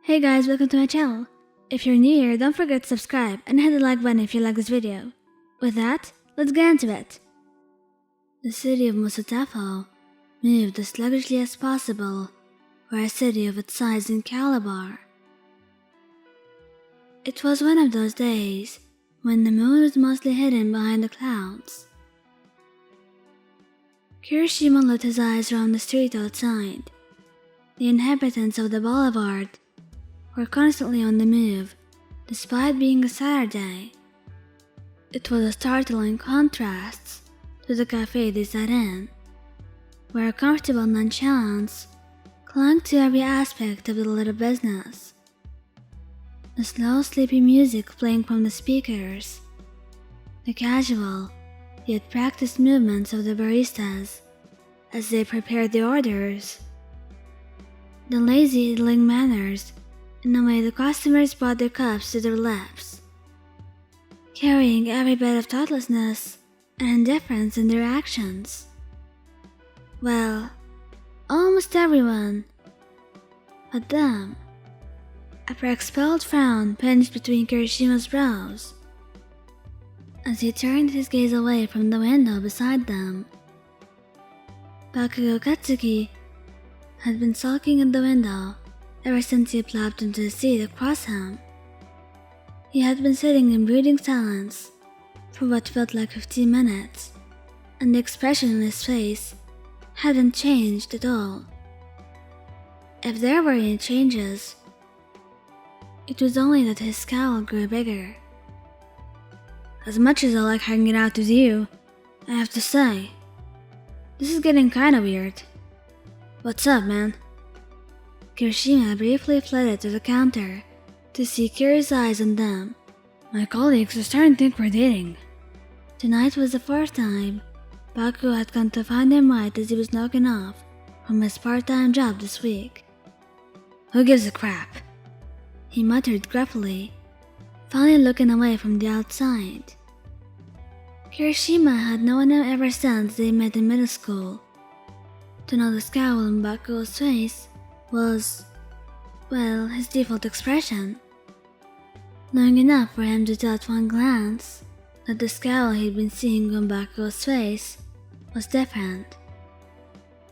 Hey guys, welcome to my channel. If you're new here, don't forget to subscribe and hit the like button if you like this video. With that, let's get into it. The city of Musatafo moved as sluggishly as possible for a city of its size and caliber. It was one of those days when the moon was mostly hidden behind the clouds. Kirishima let his eyes roam the street outside. The inhabitants of the boulevard were constantly on the move, despite being a Saturday. It was a startling contrast to the cafe they sat in, where a comfortable nonchalance clung to every aspect of the little business. The slow, sleepy music playing from the speakers, the casual yet practiced movements of the baristas as they prepared the orders, the lazy idling manners in the way the customers brought their cups to their lips, carrying every bit of thoughtlessness and indifference in their actions. Well, almost everyone but them. A pre-expelled frown pinched between Kirishima's brows as he turned his gaze away from the window beside them. Bakugou Katsuki had been sulking at the window ever since he plopped into the seat across him. He had been sitting in brooding silence for what felt like 15 minutes, and the expression on his face hadn't changed at all. If there were any changes, it was only that his scowl grew bigger. As much as I like hanging out with you, I have to say, this is getting kinda weird. What's up, man? Kirishima briefly flitted to the counter to see curious eyes on them. My colleagues are starting to think we're dating. Tonight was the fourth time Bakugou had come to find him right as he was knocking off from his part-time job this week. Who gives a crap? He muttered gruffly, finally looking away from the outside. Kirishima had known him ever since they met in middle school. To know the scowl on Bakugou's face was, well, his default expression. Knowing enough for him to tell at one glance that the scowl he'd been seeing on Bakugou's face was different.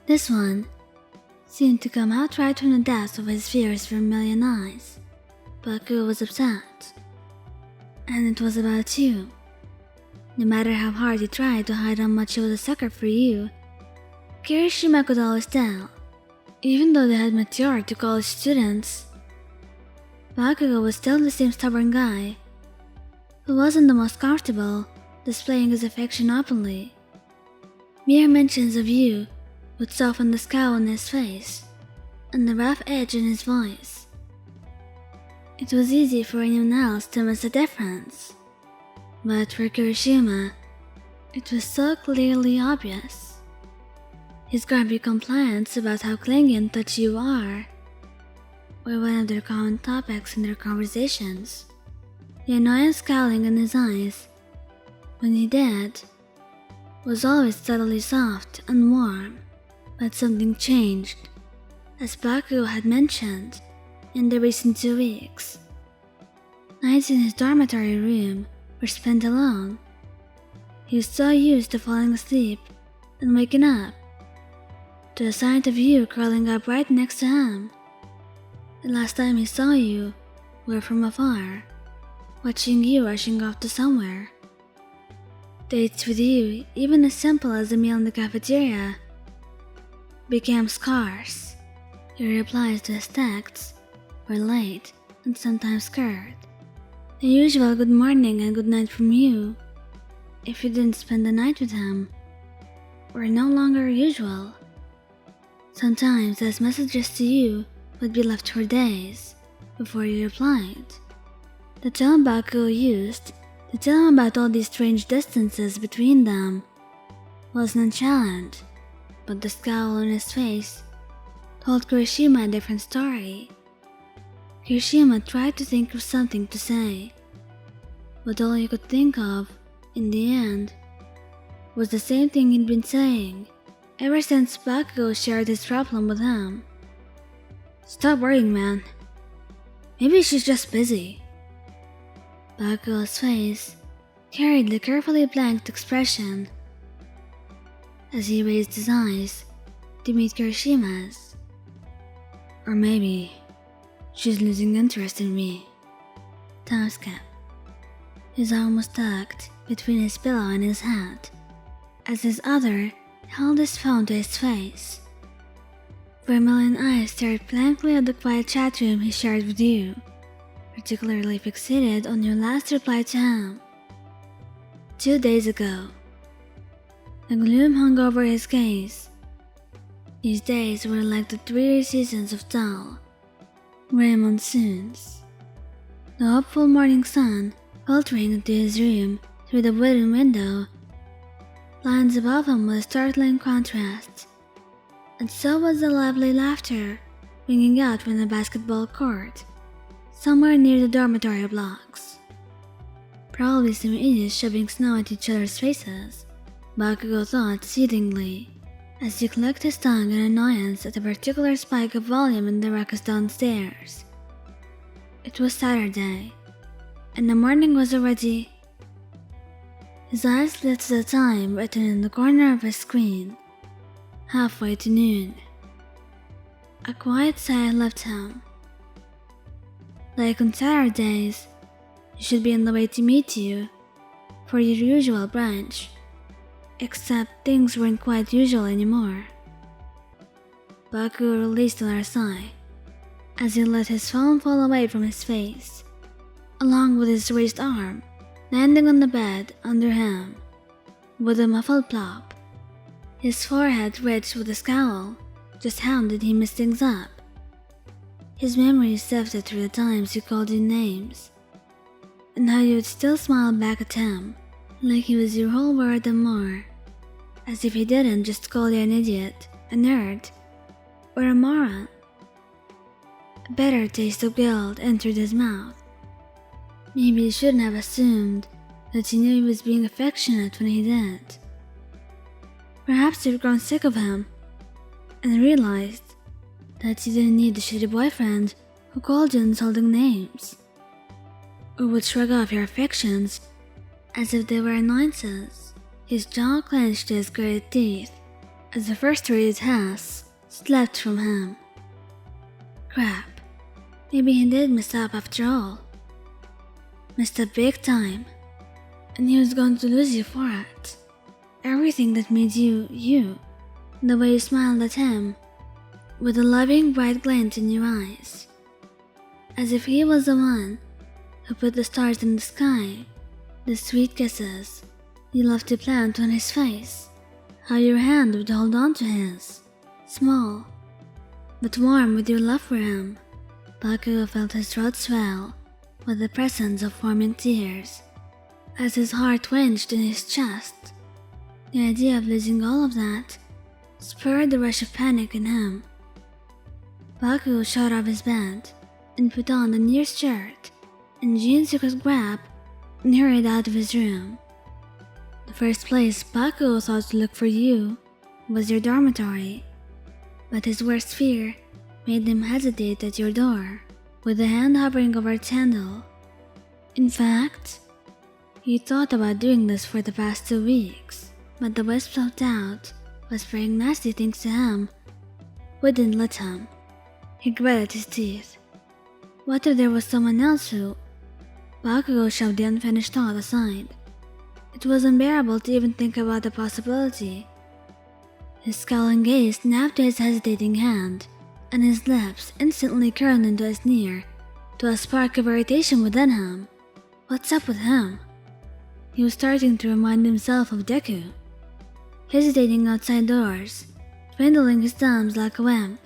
This one seemed to come out right from the depths of his fierce vermilion eyes. Bakugou was upset, and it was about you. No matter how hard he tried to hide how much he was a sucker for you, Kirishima could always tell. Even though they had matured to college students, Bakugou was still the same stubborn guy who wasn't the most comfortable displaying his affection openly. Mere mentions of you would soften the scowl on his face and the rough edge in his voice. It was easy for anyone else to miss the difference, but for Kirishima, it was so clearly obvious. His grumpy complaints about how clingy and touchy you are were one of their common topics in their conversations. The annoyance scowling in his eyes when he did was always subtly soft and warm, but something changed, as Bakugou had mentioned, in the recent 2 weeks. Nights in his dormitory room were spent alone. He was so used to falling asleep and waking up to the sight of you curling up right next to him. The last time he saw you were from afar, watching you rushing off to somewhere. Dates with you, even as simple as a meal in the cafeteria, became scarce. Your replies to his texts were late and sometimes curt. The usual good morning and good night from you, if you didn't spend the night with him, were no longer usual. Sometimes his messages to you would be left for days before you replied. The tone Bakugou used to tell him about all these strange distances between them was nonchalant, but the scowl on his face told Kirishima a different story. Kirishima tried to think of something to say, but all he could think of, in the end, was the same thing he'd been saying ever since Bakugou shared his problem with him. Stop worrying, man. Maybe she's just busy. Bakugou's face carried the carefully blanked expression as he raised his eyes to meet Kirishima's. Or maybe she's losing interest in me. Time's cap. His arm was tucked between his pillow and his hat, as his other held his phone to his face. Vermilion eyes stared blankly at the quiet chat room he shared with you, particularly fixated on your last reply to him. 2 days ago. A gloom hung over his gaze. These days were like the dreary seasons of dull, grey monsoons. The hopeful morning sun filtering into his room through the wooden window lines above him with a startling contrast, and so was the lively laughter ringing out from the basketball court somewhere near the dormitory blocks. Probably some idiots shoving snow at each other's faces, Bakugou thought seethingly, as he clicked his tongue in annoyance at a particular spike of volume in the ruckus downstairs. It was Saturday, and the morning was already... His eyes lit to the time written in the corner of his screen, halfway to noon. A quiet sigh left him. Like on Saturdays, he should be on the way to meet you for your usual brunch, except things weren't quite usual anymore. Bakugou released another sigh as he let his phone fall away from his face, along with his raised arm landing on the bed under him with a muffled plop. His forehead ridged with a scowl. Just how did he mess things up? His memory sifted through the times he called you names, and how you would still smile back at him like he was your whole world and more, as if he didn't just call you an idiot, a nerd, or a moron. A bitter taste of guilt entered his mouth. Maybe he shouldn't have assumed that he knew he was being affectionate when he did. Perhaps you've grown sick of him and realized that you didn't need the shitty boyfriend who called you insulting names, or would shrug off your affections as if they were annoyances. His jaw clenched to his gritted teeth as the frustrated hiss slipped from him. Crap, maybe he did mess up after all. Messed up big time, and he was going to lose you for it. Everything that made you, you. The way you smiled at him, with a loving bright glint in your eyes, as if he was the one who put the stars in the sky, the sweet kisses you loved to plant on his face, how your hand would hold on to his, small, but warm with your love for him. Bakugou felt his throat swell with the presence of forming tears, as his heart winched in his chest. The idea of losing all of that spurred a rush of panic in him. Bakugou shot off his bed and put on the nearest shirt and jeans he could grab and hurried out of his room. The first place Bakugou thought to look for you was your dormitory, but his worst fear made him hesitate at your door, with a hand hovering over its handle. In fact, he thought about doing this for the past 2 weeks, but the wisp of doubt whispering nasty things to him wouldn't let him. He gritted his teeth. What if there was someone else who... Bakugou shoved the unfinished thought aside. It was unbearable to even think about the possibility. His scowling gaze snapped to his hesitating hand, and his lips instantly curled into a sneer, to a spark of irritation within him. What's up with him? He was starting to remind himself of Deku, hesitating outside doors, twiddling his thumbs like a wimp.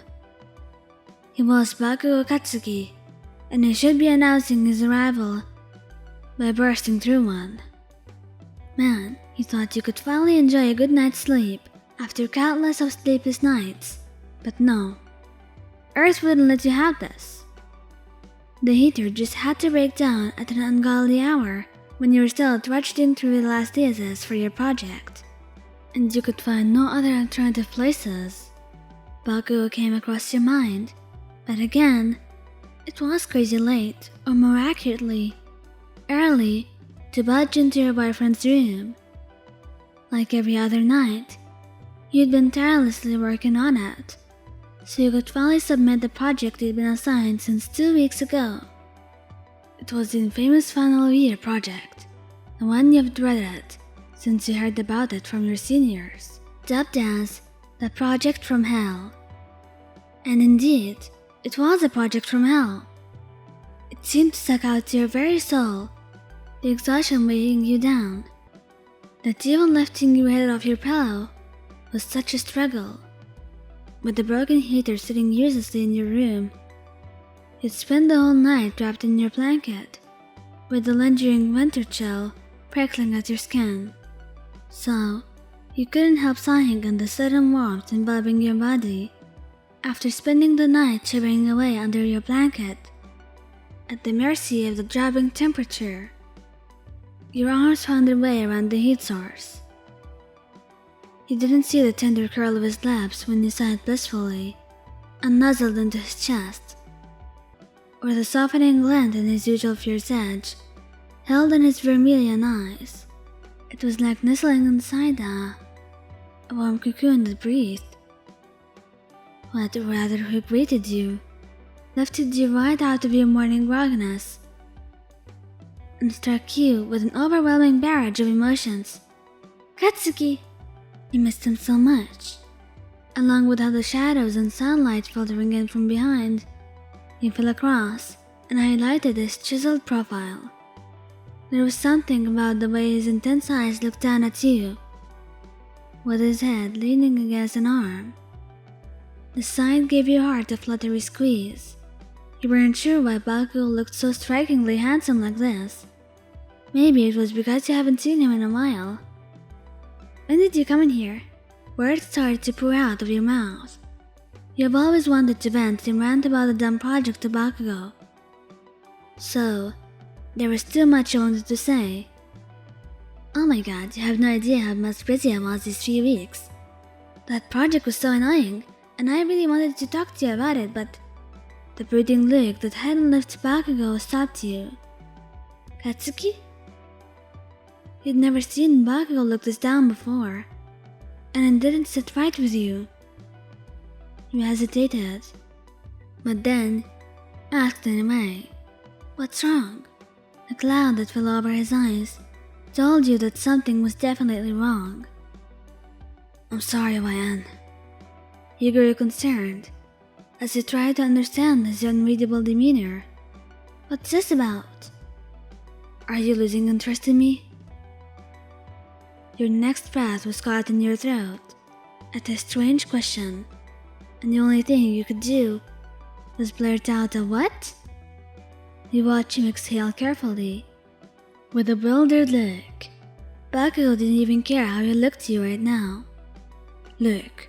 He was Bakugou Katsuki, and he should be announcing his arrival by bursting through one. Man, he thought you could finally enjoy a good night's sleep after countless of sleepless nights, but no. Earth wouldn't let you have this. The heater just had to break down at an ungodly hour when you were still trudging through the last thesis for your project, and you could find no other alternative places. Bakugou came across your mind, but again, It was crazy late, or more accurately, early, to budge into your boyfriend's room. Like every other night, you'd been tirelessly working on it, so you could finally submit the project you'd been assigned since 2 weeks ago. It was the infamous final year project, the one you've dreaded since you heard about it from your seniors, dubbed as the project from hell. And indeed, it was a project from hell. It seemed to suck out to your very soul, the exhaustion weighing you down, that even lifting your head off your pillow was such a struggle. With the broken heater sitting uselessly in your room, you'd spend the whole night wrapped in your blanket, with the lingering winter chill prickling at your skin. So, you couldn't help sighing on the sudden warmth enveloping your body after spending the night shivering away under your blanket, at the mercy of the dropping temperature. Your arms found their way around the heat source. You didn't see the tender curl of his lips when you sighed blissfully and nuzzled into his chest, or the softening glint in his usual fierce edge held in his vermilion eyes. It was like nestling inside a warm cocoon that breathed. What rather who greeted you, lifted you right out of your morning grogginess, and struck you with an overwhelming barrage of emotions. Katsuki! You missed him so much, along with how the shadows and sunlight filtering in from behind, you fell across and highlighted his chiseled profile. There was something about the way his intense eyes looked down at you, with his head leaning against an arm. The sight gave your heart a fluttery squeeze. You weren't sure why Bakugou looked so strikingly handsome like this. Maybe it was because you haven't seen him in a while. When did you come in here? Words started to pour out of your mouth. You have always wanted to vent and rant about the dumb project to Bakugou. So, there was too much you wanted to say. Oh my god, you have no idea how much busy I was these 3 weeks. That project was so annoying, and I really wanted to talk to you about it, but the brooding look that hadn't left Bakugou stopped you. Katsuki? You'd never seen Bakugou look this down before, and it didn't sit right with you. You hesitated, but then asked anyway, "What's wrong?" The cloud that fell over his eyes told you that something was definitely wrong. "I'm sorry, YN." You grew concerned as you tried to understand his unreadable demeanor. "What's this about? Are you losing interest in me?" Your next breath was caught in your throat at this strange question, and the only thing you could do was blurt out a "what?" You watched him exhale carefully, with a bewildered look. Bakugou didn't even care how he looked to you right now. "Look,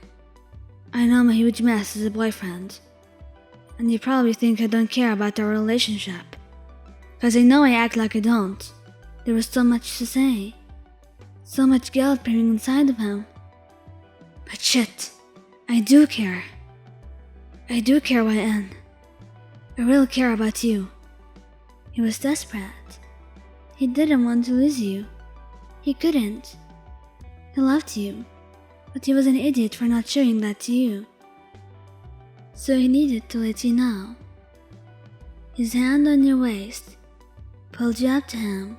I know I'm a huge mess as a boyfriend, and you probably think I don't care about our relationship, cause I know I act like I don't." There was so much to say, so much guilt brimming inside of him. "But shit, I do care. I do care, YN. I really care about you." He was desperate. He didn't want to lose you. He couldn't. He loved you, but he was an idiot for not showing that to you. So he needed to let you know. His hand on your waist pulled you up to him,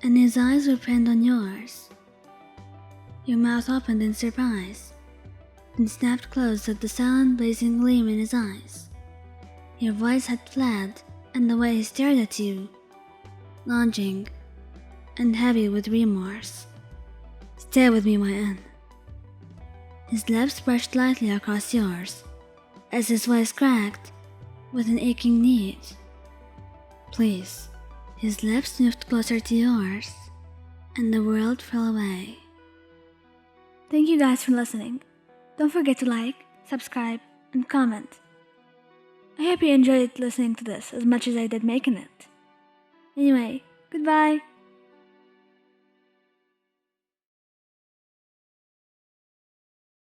and his eyes were pinned on yours. Your mouth opened in surprise, and snapped closed at the silent blazing gleam in his eyes. Your voice had fled, and the way he stared at you, lunging and heavy with remorse. "Stay with me, YN." His lips brushed lightly across yours, as his voice cracked with an aching need. "Please." His lips moved closer to yours, and the world fell away. Thank you guys for listening. Don't forget to like, subscribe, and comment. I hope you enjoyed listening to this as much as I did making it. Anyway, goodbye.